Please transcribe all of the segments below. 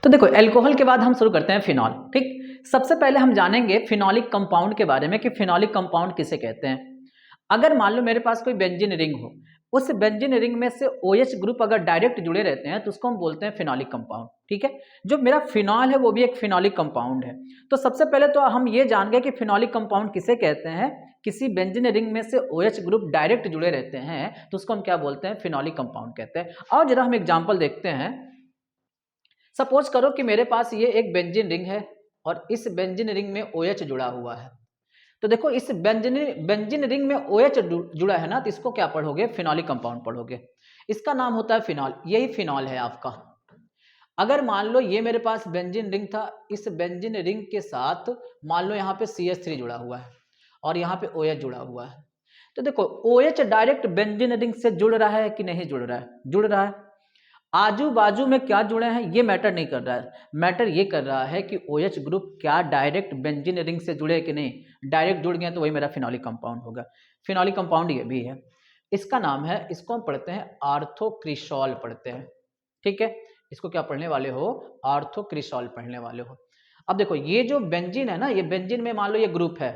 तो देखो एल्कोहल के बाद हम शुरू करते हैं फिनॉल। ठीक, सबसे पहले हम जानेंगे फिनॉलिक कंपाउंड के बारे में कि फिनॉलिक कंपाउंड किसे कहते हैं। अगर मान लो मेरे पास कोई बेंजीन रिंग हो, उस बेंजीन रिंग में से OH ग्रुप अगर डायरेक्ट जुड़े रहते हैं तो उसको हम बोलते हैं फिनॉलिक कंपाउंड। ठीक है, जो मेरा फिनॉल है वो भी एक फिनॉलिक कंपाउंड है। तो सबसे पहले तो हम ये जान गए कि फिनॉलिक कंपाउंड किसे कहते हैं। किसी बेंजीन रिंग में से OH ग्रुप डायरेक्ट जुड़े रहते हैं तो उसको हम क्या बोलते हैं, फिनॉलिक कंपाउंड कहते हैं। और जरा हम एग्जाम्पल देखते हैं। सपोज करो कि मेरे पास ये एक बेंजीन रिंग है और इस बेंजीन रिंग में OH जुड़ा हुआ है। तो देखो इस बेंजीन रिंग में OH जुड़ा है ना, तो इसको क्या पढ़ोगे, फिनॉलिक कंपाउंड पढ़ोगे। इसका नाम होता है फिनॉल, यही फिनॉल है आपका। अगर मान लो ये मेरे पास बेंजीन रिंग था, इस बेंजीन रिंग के साथ मान लो यहाँ पे CH3 जुड़ा हुआ है और यहाँ पे OH जुड़ा हुआ है। तो देखो OH डायरेक्ट बेंजीन रिंग से जुड़ रहा है कि नहीं जुड़ रहा है, जुड़ रहा है। आजू बाजू में क्या जुड़े हैं ये मैटर नहीं कर रहा है, मैटर ये कर रहा है कि OH ग्रुप क्या डायरेक्ट बेंजीन रिंग से जुड़े कि नहीं। डायरेक्ट जुड़ गए तो वही मेरा फिनॉलिक कंपाउंड होगा। फिनॉलिक कंपाउंड ये भी है, इसका नाम है, इसको हम पढ़ते हैं आर्थोक्रिसॉल पढ़ते हैं। ठीक है, इसको क्या पढ़ने वाले हो, आर्थोक्रिसॉल पढ़ने वाले हो। अब देखो ये जो बेंजीन है ना, ये बेंजीन में मान लो ये ग्रुप है।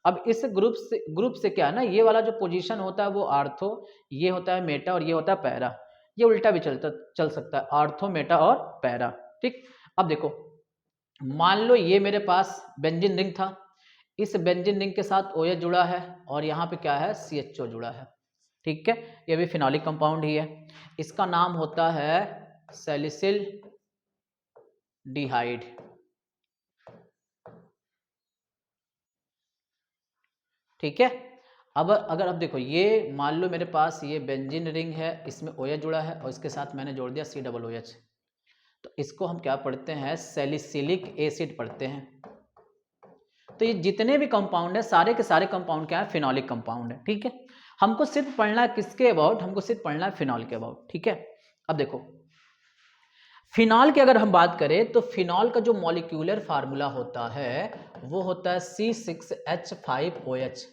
अब इस ग्रुप से क्या है ना, ये वाला जो पोजीशन होता है वो आर्थो, ये होता है मेटा और ये होता है पैरा। ये उल्टा भी चल सकता है, आर्थो मेटा और पैरा। ठीक, अब देखो मान लो ये मेरे पास बेंजीन रिंग था, इस बेंजीन रिंग के साथ OH जुड़ा है और यहाँ पे क्या है, CHO जुड़ा है। ठीक है, ये भी फिनॉलिक कंपाउंड ही है। इसका नाम होता है सैलिसिल डिहाइड। ठीक है, अब देखो ये मान लो मेरे पास ये बेंजीन रिंग है, इसमें OH जुड़ा है और इसके साथ मैंने जोड़ दिया COOH। तो इसको हम क्या पढ़ते हैं, सैलिसिलिक एसिड पढ़ते हैं। तो ये जितने भी कंपाउंड है सारे के सारे कंपाउंड क्या है, फिनॉलिक कंपाउंड है। ठीक है, हमको सिर्फ पढ़ना है किसके अबाउट, हमको सिर्फ पढ़ना है फिनॉल के अबाउट। ठीक है, अब देखो फिनॉल की अगर हम बात करें तो फिनॉल का जो मॉलिक्यूलर फार्मूला होता है वो होता है C6H5OH।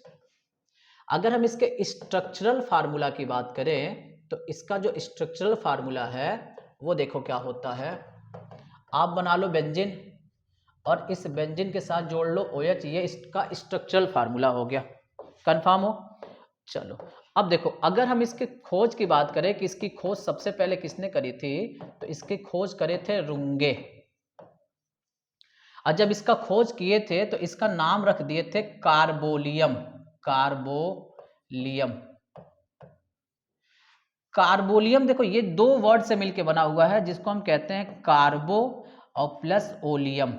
अगर हम इसके स्ट्रक्चरल फार्मूला की बात करें तो इसका जो स्ट्रक्चरल फार्मूला है वो देखो क्या होता है। आप बना लो बेंजीन और इस बेंजीन के साथ जोड़ लो OH, ये इसका स्ट्रक्चरल फार्मूला हो गया। कंफर्म हो, चलो अब देखो अगर हम इसके खोज की बात करें कि इसकी खोज सबसे पहले किसने करी थी, तो इसकी खोज करे थे रुंगे। और जब इसका खोज किए थे तो इसका नाम रख दिए थे कार्बोलियम। कार्बोलियम, कार्बोलियम देखो ये दो वर्ड से मिलकर बना हुआ है जिसको हम कहते हैं कार्बो और प्लस ओलियम।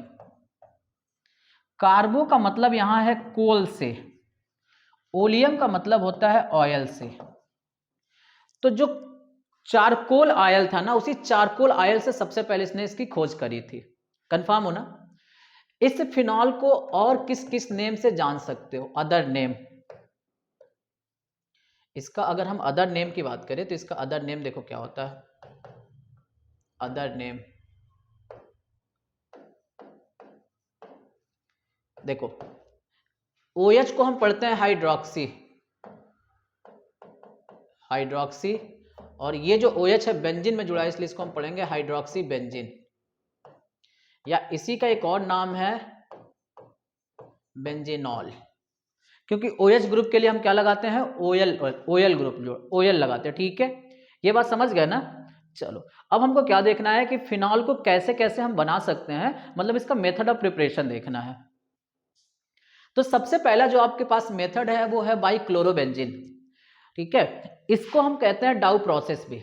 कार्बो का मतलब यहां है कोल से, ओलियम का मतलब होता है ऑयल से। तो जो चारकोल आयल था ना, उसी चारकोल आयल से सबसे पहले इसने इसकी खोज करी थी। कंफर्म हो ना। इस फिनॉल को और किस किस नेम से जान सकते हो, अदर नेम। इसका अगर हम अदर नेम की बात करें तो इसका अदर नेम देखो क्या होता है, अदर नेम देखो OH को हम पढ़ते हैं हाइड्रोक्सी, हाइड्रोक्सी। और ये जो OH है बेंजीन में जुड़ा है इसलिए इसको हम पढ़ेंगे हाइड्रोक्सी बेंजीन, या इसी का एक और नाम है बेंजीनॉल। क्योंकि OH ग्रुप के लिए हम क्या लगाते हैं, OL ग्रुप जो OL लगाते हैं। ठीक है, ये बात समझ गए ना। चलो अब हमको क्या देखना है कि फिनॉल को कैसे कैसे हम बना सकते हैं, मतलब इसका मेथड ऑफ प्रिपरेशन देखना है। तो सबसे पहला जो आपके पास मेथड है वो है बाई क्लोरोबेंजीन। ठीक है, इसको हम कहते हैं डाउ प्रोसेस भी।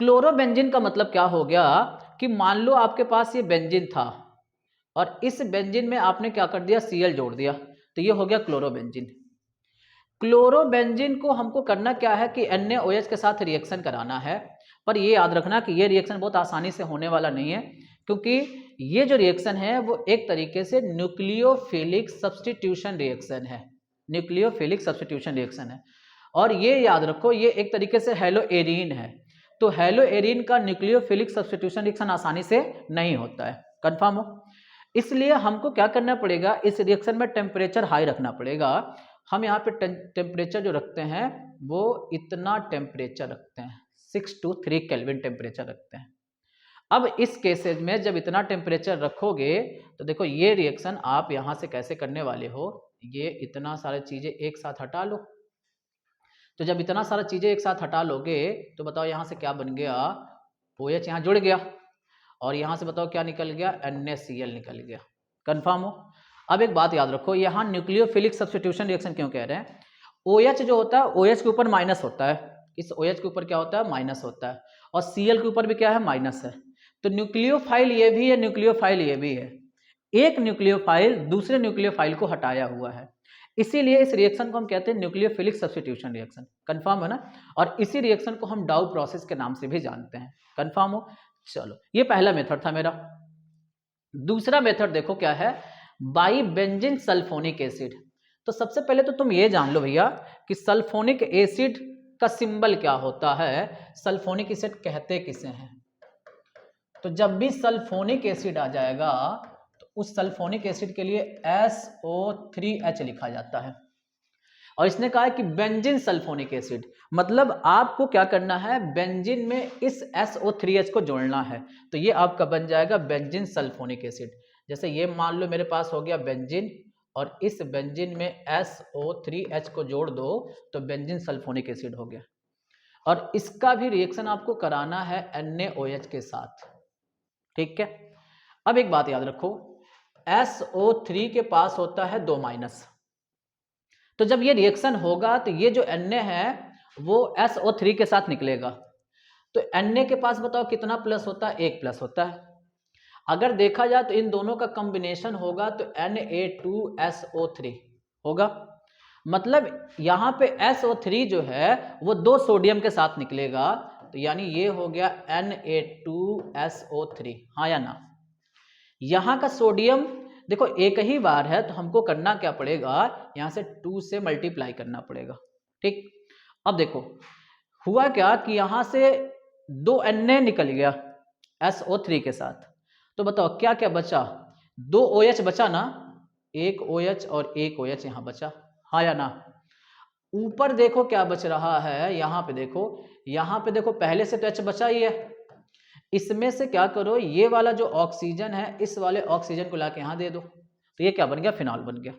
क्लोरोबेंजीन का मतलब क्या हो गया कि मान लो आपके पास ये बेंजीन था और इस बेंजीन में आपने क्या कर दिया, Cl जोड़ दिया, तो ये हो गया क्लोरोबेंजीन। क्लोरोबेंजीन को हमको करना क्या है कि NaOH के साथ रिएक्शन कराना है। पर ये याद रखना कि ये रिएक्शन बहुत आसानी से होने वाला नहीं है, क्योंकि ये जो रिएक्शन है वो एक तरीके से न्यूक्लियोफिलिक सब्स्टिट्यूशन रिएक्शन है, न्यूक्लियोफिलिक सब्स्टिट्यूशन रिएक्शन है। और ये याद रखो ये एक तरीके से हेलोएरीन है, तो हेलोएरीन का न्यूक्लियोफिलिक सब्स्टिट्यूशन रिएक्शन आसानी से नहीं होता है। कंफर्म हो, इसलिए हमको क्या करना पड़ेगा, इस रिएक्शन में टेम्परेचर हाई रखना पड़ेगा। हम यहाँ पे टेम्परेचर जो रखते हैं वो इतना टेम्परेचर रखते हैं, 6 to 3 केल्विन टेम्परेचर रखते हैं। अब इस केसेज में जब इतना टेम्परेचर रखोगे तो देखो ये रिएक्शन आप यहाँ से कैसे करने वाले हो, ये इतना सारी चीज़ें एक साथ हटा लो। तो जब इतना सारा चीज़ें एक साथ हटा लोगे तो बताओ यहाँ से क्या बन गया, OH यहाँ जुड़ गया और यहाँ से बताओ क्या निकल गया, NaCl निकल गया। कन्फर्म हो? अब एक बात याद रखो, यहाँ न्यूक्लियोफिलिक सब्स्टिट्यूशन रिएक्शन क्यों कह रहे हैं, OH जो होता है OH के ऊपर माइनस होता है, इस OH के ऊपर क्या होता है, माइनस होता है, और Cl के ऊपर भी क्या है, माइनस है। तो न्यूक्लियोफाइल ये भी है, न्यूक्लियोफाइल ये भी है, एक न्यूक्लियोफाइल दूसरे न्यूक्लियोफाइल को हटाया हुआ है, इसीलिए इस रिएक्शन को हम कहते हैं न्यूक्लियोफिलिक सब्स्टिट्यूशन रिएक्शन। कंफर्म है ना? और इसी रिएक्शन को हम डाउ प्रोसेस के नाम से भी जानते हैं। कंफर्म हो? चलो, ये पहला मेथड था मेरा। दूसरा मेथड देखो क्या है, बाई बेंजीन सल्फोनिक एसिड। तो सबसे पहले तो तुम ये जान लो भैया कि सल्फोनिक एसिड का सिंबल क्या होता है, सल्फोनिक एसिड कहते किसे हैं। तो जब भी सल्फोनिक एसिड आ जाएगा तो उस सल्फोनिक एसिड के लिए SO3H लिखा जाता है। और इसने कहा है कि बेंजीन सल्फोनिक एसिड, मतलब आपको क्या करना है, बेंजीन में इस SO3H को जोड़ना है, तो ये आपका बन जाएगा बेंजीन सल्फोनिक एसिड। जैसे ये मान लो मेरे पास हो गया बेंजीन, और इस बेंजीन में SO3H को जोड़ दो तो बेंजीन सल्फोनिक एसिड हो गया। और इसका भी रिएक्शन आपको कराना है NaOH के साथ, ठीक है। अब एक बात याद रखो, SO3 के पास होता है 2 माइनस, तो जब ये रिएक्शन होगा तो ये जो Na है वो SO3 के साथ निकलेगा, तो Na के पास बताओ कितना प्लस होता है, 1 प्लस होता है। अगर देखा जाए तो इन दोनों का कॉम्बिनेशन होगा तो Na2SO3 होगा, मतलब यहाँ पे SO3 जो है वो 2 सोडियम के साथ निकलेगा, तो यानी ये हो गया Na2SO3, हाँ या ना। यहाँ का सोडियम देखो एक ही बार है, तो हमको करना क्या पड़ेगा, यहाँ से 2 से मल्टीप्लाई करना पड़ेगा, ठीक। अब देखो हुआ क्या कि यहाँ से 2 Na निकल गया SO3 के साथ, तो बताओ क्या क्या बचा, 2 OH बचा ना, एक OH और एक OH यहाँ बचा, हाँ या ना। ऊपर देखो क्या बच रहा है, यहाँ पे देखो पहले से तो H बचा ही है, इसमें से क्या करो, ये वाला जो ऑक्सीजन है इस वाले ऑक्सीजन को लाके यहाँ दे दो, तो ये क्या बन गया, फिनॉल बन गया।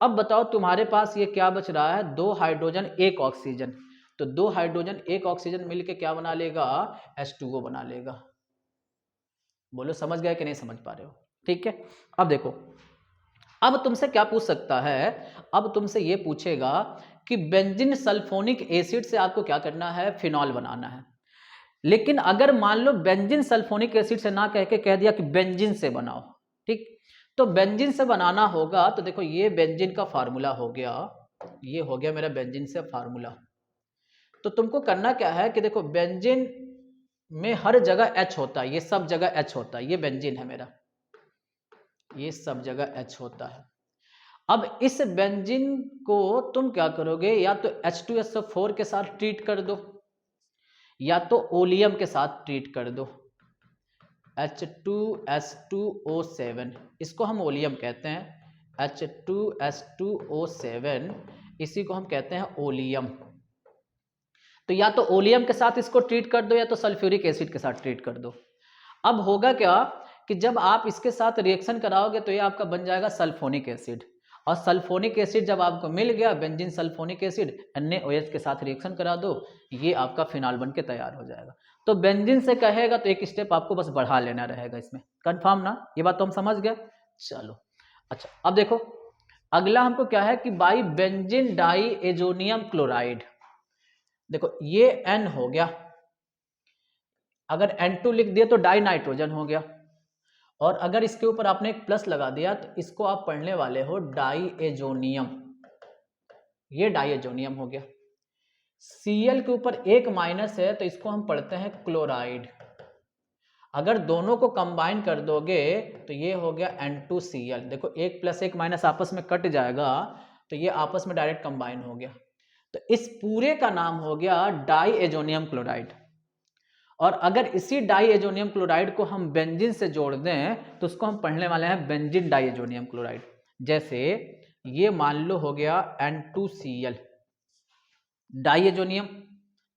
अब बताओ तुम्हारे पास ये क्या बच रहा है, 2 हाइड्रोजन 1 ऑक्सीजन, तो 2 हाइड्रोजन 1 ऑक्सीजन मिलके क्या बना लेगा, H2O बना लेगा। बोलो समझ गए कि नहीं समझ पा रहे हो, ठीक है। अब देखो, अब तुमसे क्या पूछ सकता है, अब तुमसे ये पूछेगा कि बेंजीन सल्फोनिक एसिड से आपको क्या करना है, फिनॉल बनाना है। लेकिन अगर मान लो बेंजीन सल्फोनिक एसिड से ना कह के कह दिया कि बेंजीन से बनाओ, ठीक, तो बेंजीन से बनाना होगा, तो देखो ये बेंजीन का फार्मूला हो गया, ये हो गया मेरा बेंजीन से फार्मूला। तो तुमको करना क्या है कि देखो बेंजीन में हर जगह H होता है, ये सब जगह H होता है, ये बेंजीन है मेरा, ये सब जगह H होता है। अब इस बेंजीन को तुम क्या करोगे, या तो H2SO4 के साथ ट्रीट कर दो, या तो ओलियम के साथ ट्रीट कर दो, H2S2O7, इसको हम ओलियम कहते हैं, H2S2O7 इसी को हम कहते हैं ओलियम। तो या तो ओलियम के साथ इसको ट्रीट कर दो, या तो सल्फ्यूरिक एसिड के साथ ट्रीट कर दो। अब होगा क्या कि जब आप इसके साथ रिएक्शन कराओगे तो ये आपका बन जाएगा सल्फोनिक एसिड, और सल्फोनिक एसिड जब आपको मिल गया, बेंजीन सल्फोनिक एसिड, NaOH के साथ रिएक्शन करा दो, ये आपका फिनॉल बन के तैयार हो जाएगा। तो बेंजीन से कहेगा तो एक स्टेप आपको बस बढ़ा लेना रहेगा इसमें, कंफर्म ना, ये बात तो हम समझ गए। चलो अच्छा, अब देखो अगला हमको क्या है कि bi benzene diazonium chloride. देखो ये N हो गया, अगर N2 लिख दिया तो डाई नाइट्रोजन हो गया, और अगर इसके ऊपर आपने एक प्लस लगा दिया तो इसको आप पढ़ने वाले हो डाई एजोनियम, ये डाई एजोनियम हो गया। Cl के ऊपर एक माइनस है तो इसको हम पढ़ते हैं क्लोराइड, अगर दोनों को कंबाइन कर दोगे तो ये हो गया N2Cl। देखो एक प्लस एक माइनस आपस में कट जाएगा, तो ये आपस में डायरेक्ट कंबाइन हो गया, तो इस पूरे का नाम हो गया डाई एजोनियम क्लोराइड। और अगर इसी डाई एजोनियम क्लोराइड को हम बेंजीन से जोड़ दें तो उसको हम पढ़ने वाले हैं बेंजीन डाई एजोनियम क्लोराइड। जैसे ये मान लो हो गया N2Cl डाई एजोनियम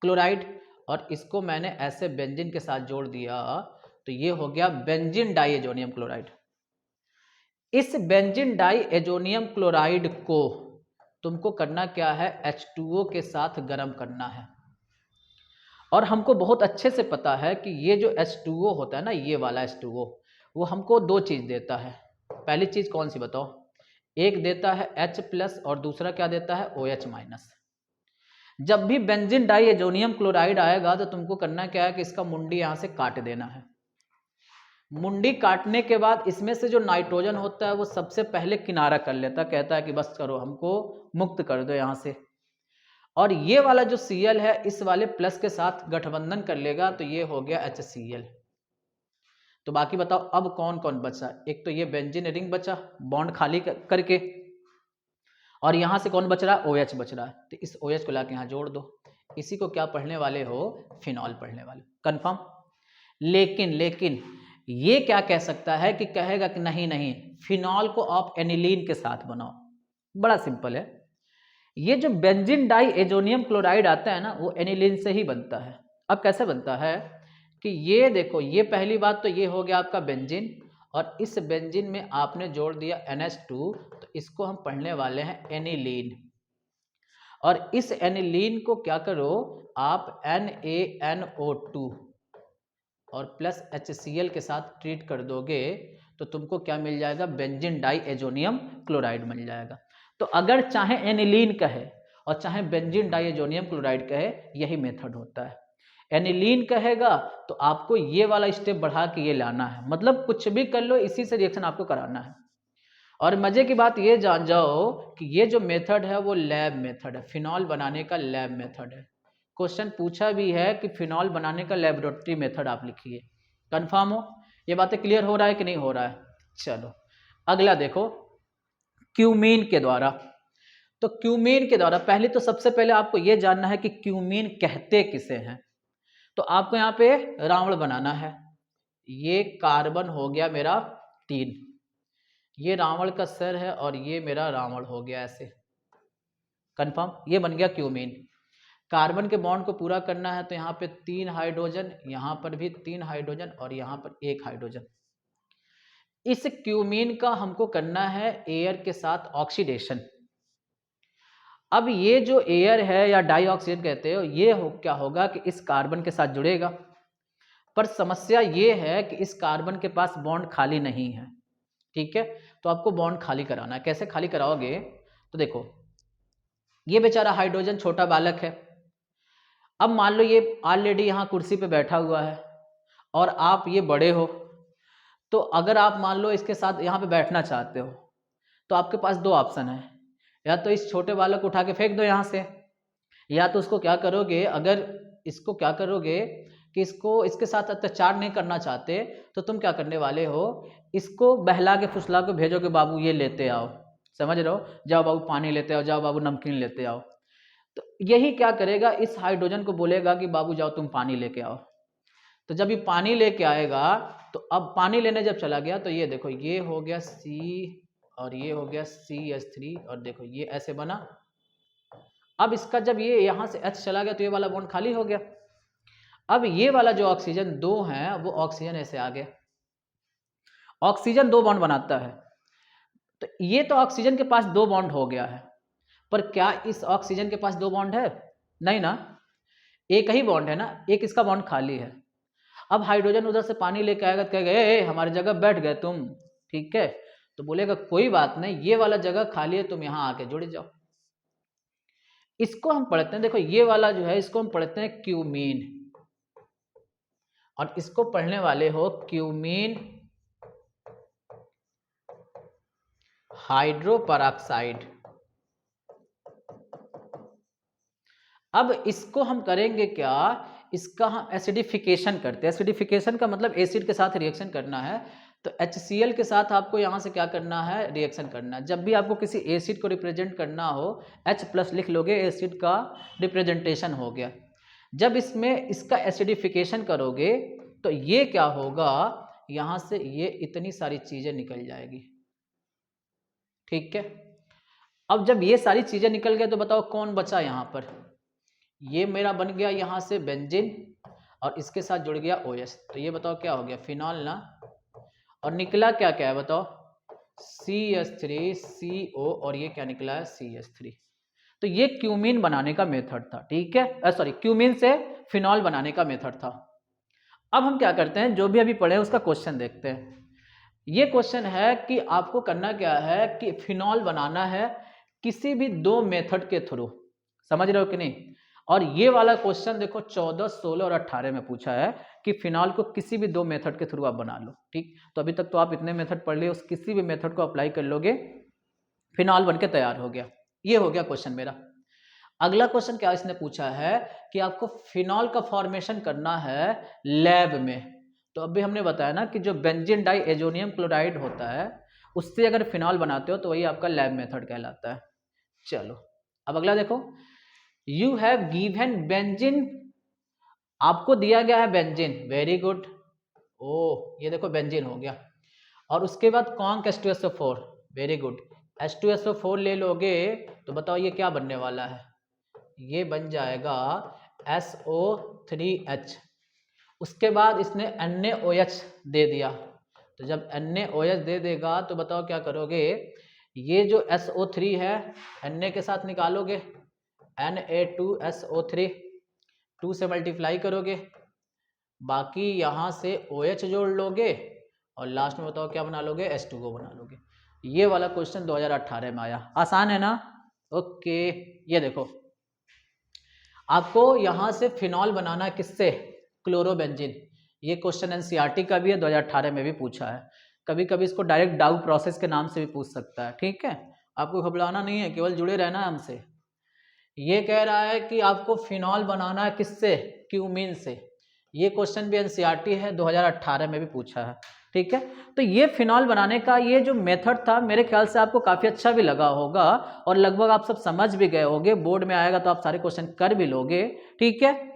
क्लोराइड, और इसको मैंने ऐसे बेंजीन के साथ जोड़ दिया तो ये हो गया बेंजीन डाइएजोनियम क्लोराइड। इस बेंजीन डाइएजोनियम क्लोराइड को तुमको करना क्या है, H2O के साथ गर्म करना है। और हमको बहुत अच्छे से पता है कि ये जो H2O होता है ना, ये वाला H2O, वो हमको दो चीज़ देता है। पहली चीज़ कौन सी बताओ? एक देता है H+ और दूसरा क्या देता है, OH-। जब भी बेंजीन डाइएजोनियम क्लोराइड आएगा तो तुमको करना क्या है कि इसका मुंडी यहाँ से काट देना है। मुंडी काटने के बाद इसमें से जो नाइट्रोजन होता है वो सबसे पहले किनारा कर लेता, कहता है कि बस करो, हमको मुक्त कर दो यहाँ से। और ये वाला जो Cl है इस वाले प्लस के साथ गठबंधन कर लेगा, तो ये हो गया HCl। तो बाकी बताओ अब कौन कौन बचा? एक तो ये बेंजीन रिंग बचा बॉन्ड खाली करके, और यहां से कौन बच रहा है, OH बच रहा है। तो इस OH को लाके यहाँ जोड़ दो। इसी को क्या पढ़ने वाले हो, फिनॉल पढ़ने वाले, कंफर्म। लेकिन ये क्या कह सकता है कि कहेगा कि नहीं नहीं, फिनॉल को आप एनिलीन के साथ बनाओ। बड़ा सिंपल है। ये जो बेंजीन डाइएजोनियम क्लोराइड आता है ना, वो एनिलीन से ही बनता है। अब कैसे बनता है कि ये देखो, ये पहली बात तो ये हो गया आपका बेंजीन, और इस बेंजीन में आपने जोड़ दिया NH2, तो इसको हम पढ़ने वाले हैं एनिलीन। और इस एनिलीन को क्या करो आप, NaNO2 और प्लस HCl के साथ ट्रीट कर दोगे तो तुमको क्या मिल जाएगा, बेंजीन डाइएजोनियम क्लोराइड मिल जाएगा। तो अगर चाहे एनिलीन कहे और चाहे बेंजीन डाइएजोनियम क्लोराइड कहे, यही मेथड होता है। एनिलीन कहेगा तो आपको ये वाला स्टेप बढ़ा के ये लाना है, मतलब कुछ भी कर लो इसी से रिएक्शन आपको कराना है। और मजे की बात ये जान जाओ कि ये जो मेथड है वो लैब मेथड है, फिनॉल बनाने का लैब मेथड है। क्वेश्चन पूछा भी है कि फिनॉल बनाने का लेबोरेटरी मेथड आप लिखिए। कंफर्म हो? ये बातें क्लियर हो रहा है कि नहीं हो रहा है? चलो अगला देखो, क्यूमीन के द्वारा। तो क्यूमीन के द्वारा पहले तो सबसे पहले आपको ये जानना है कि क्यूमीन कहते किसे हैं। तो आपको यहाँ पे रावण बनाना है। ये कार्बन हो गया मेरा 3, ये रावण का सर है और ये मेरा रावण हो गया ऐसे। कंफर्म? ये बन गया क्यूमीन। कार्बन के बॉन्ड को पूरा करना है तो यहाँ पे 3 हाइड्रोजन, यहाँ पर भी 3 हाइड्रोजन और यहाँ पर 1 हाइड्रोजन। इस क्यूमीन का हमको करना है एयर के साथ ऑक्सीडेशन। अब ये जो एयर है या डाइऑक्सीजन कहते हो, ये क्या होगा कि इस कार्बन के साथ जुड़ेगा। पर समस्या ये है कि इस कार्बन के पास बॉन्ड खाली नहीं है। ठीक है, तो आपको बॉन्ड खाली कराना है। कैसे खाली कराओगे? तो देखो, ये बेचारा हाइड्रोजन छोटा बालक है। अब मान लो ये ऑलरेडी यहाँ कुर्सी पे बैठा हुआ है और आप ये बड़े हो, तो अगर आप मान लो इसके साथ यहाँ पे बैठना चाहते हो तो आपके पास 2 ऑप्शन है, या तो इस छोटे बालक को उठा के फेंक दो यहाँ से, या तो उसको क्या करोगे, अगर इसको क्या करोगे कि इसको इसके साथ अत्याचार नहीं करना चाहते तो तुम क्या करने वाले हो, इसको बहला के फुसला के भेजोगे, बाबू ये लेते आओ, समझ रहे हो, जाओ बाबू पानी लेते आओ, जाओ बाबू नमकीन लेते आओ। तो यही क्या करेगा, इस हाइड्रोजन को बोलेगा कि बाबू जाओ तुम पानी लेके आओ। तो जब ये पानी लेके आएगा तो अब पानी लेने जब चला गया तो ये देखो, ये हो गया C और ये हो गया CH3 और देखो ये ऐसे बना। अब इसका जब ये यहाँ से H चला गया तो ये वाला बॉन्ड खाली हो गया। अब ये वाला जो ऑक्सीजन 2 है वो ऑक्सीजन ऐसे आ गया। ऑक्सीजन 2 बॉन्ड बनाता है, तो ये तो ऑक्सीजन के पास 2 बॉन्ड हो गया है, पर क्या इस ऑक्सीजन के पास 2 बॉन्ड है? नहीं ना, एक ही बॉन्ड है ना, एक इसका बॉन्ड खाली है। अब हाइड्रोजन उधर से पानी लेके आएगा तो कहेगा ए हमारी जगह बैठ गए तुम, ठीक है, तो बोलेगा कोई बात नहीं, ये वाला जगह खाली है, तुम यहाँ आके जुड़ जाओ। इसको हम पढ़ते हैं, देखो ये वाला जो है इसको हम पढ़ते हैं क्यूमीन, और इसको पढ़ने वाले हो क्यूमीन हाइड्रोपरऑक्साइड। अब इसको हम करेंगे क्या, इसका हम एसिडिफिकेशन करते हैं। एसिडिफिकेशन का मतलब एसिड के साथ रिएक्शन करना है, तो HCl के साथ आपको यहाँ से क्या करना है, रिएक्शन करना है। जब भी आपको किसी एसिड को रिप्रेजेंट करना हो H+ लिख लोगे, एसिड का रिप्रेजेंटेशन हो गया। जब इसमें इसका एसिडिफिकेशन करोगे तो ये क्या होगा, यहाँ से ये इतनी सारी चीज़ें निकल जाएगी। ठीक है, अब जब ये सारी चीज़ें निकल गए तो बताओ कौन बचा यहाँ पर, ये मेरा बन गया यहाँ से बेंजीन, और इसके साथ जुड़ गया OH, तो ये बताओ क्या हो गया, फिनॉल ना। और निकला क्या क्या है बताओ, CH3CO, और ये क्या निकला है, CH3। तो ये क्यूमीन बनाने का मेथड था, ठीक है, सॉरी, क्यूमीन से फिनॉल बनाने का मेथड था। अब हम क्या करते हैं, जो भी अभी पढ़े उसका क्वेश्चन देखते हैं। ये क्वेश्चन है कि आपको करना क्या है कि फिनॉल बनाना है किसी भी दो मेथड के थ्रू, समझ रहे हो कि नहीं। और ये वाला क्वेश्चन देखो 14, 16 और 18 में पूछा है कि फिनॉल को किसी भी दो मेथड के थ्रू आप बना लो, ठीक। तो अभी तक तो आप इतने मेथड पढ़ लिए, उस किसी भी मेथड को अप्लाई कर लोगे, फिनॉल बनके तैयार हो गया। ये हो गया क्वेश्चन मेरा। अगला क्वेश्चन क्या इसने पूछा है कि आपको फिनॉल का फॉर्मेशन करना है लैब में। तो अभी हमने बताया ना कि जो बेंजीन डाई एजोनियम क्लोराइड होता है उससे अगर फिनॉल बनाते हो तो वही आपका लैब मेथड कहलाता है। चलो अब अगला देखो, यू हैव गिवन बेंजीन, आपको दिया गया है बेंजीन, वेरी गुड। ओ ये देखो बेंजीन हो गया, और उसके बाद conc H2SO4, very good. H2SO4 ले लोगे तो बताओ ये क्या बनने वाला है, ये बन जाएगा SO3H। उसके बाद इसने NaOH दे दिया, तो जब NaOH दे देगा तो बताओ क्या करोगे, ये जो SO3 है Na के साथ निकालोगे, Na2SO3, 2 से मल्टीप्लाई करोगे, बाकी यहाँ से OH जोड़ लोगे, और लास्ट में बताओ क्या बना लोगे, H2O बना लोगे। ये वाला क्वेश्चन 2018 में आया, आसान है ना। ओके, ये देखो आपको यहाँ से फिनॉल बनाना किससे, क्लोरोबेंजीन। ये क्वेश्चन NCERT का भी है, 2018 में भी पूछा है। कभी कभी इसको डायरेक्ट डाउ प्रोसेस के नाम से भी पूछ सकता है, ठीक है। आपको घबराना नहीं है, केवल जुड़े रहना है हमसे। ये कह रहा है कि आपको फिनॉल बनाना है किससे, क्यूमीन से। ये क्वेश्चन भी NCERT है, 2018 में भी पूछा है, ठीक है। तो ये फिनॉल बनाने का ये जो मेथड था मेरे ख्याल से आपको काफ़ी अच्छा भी लगा होगा, और लगभग आप सब समझ भी गए होगे। बोर्ड में आएगा तो आप सारे क्वेश्चन कर भी लोगे, ठीक है।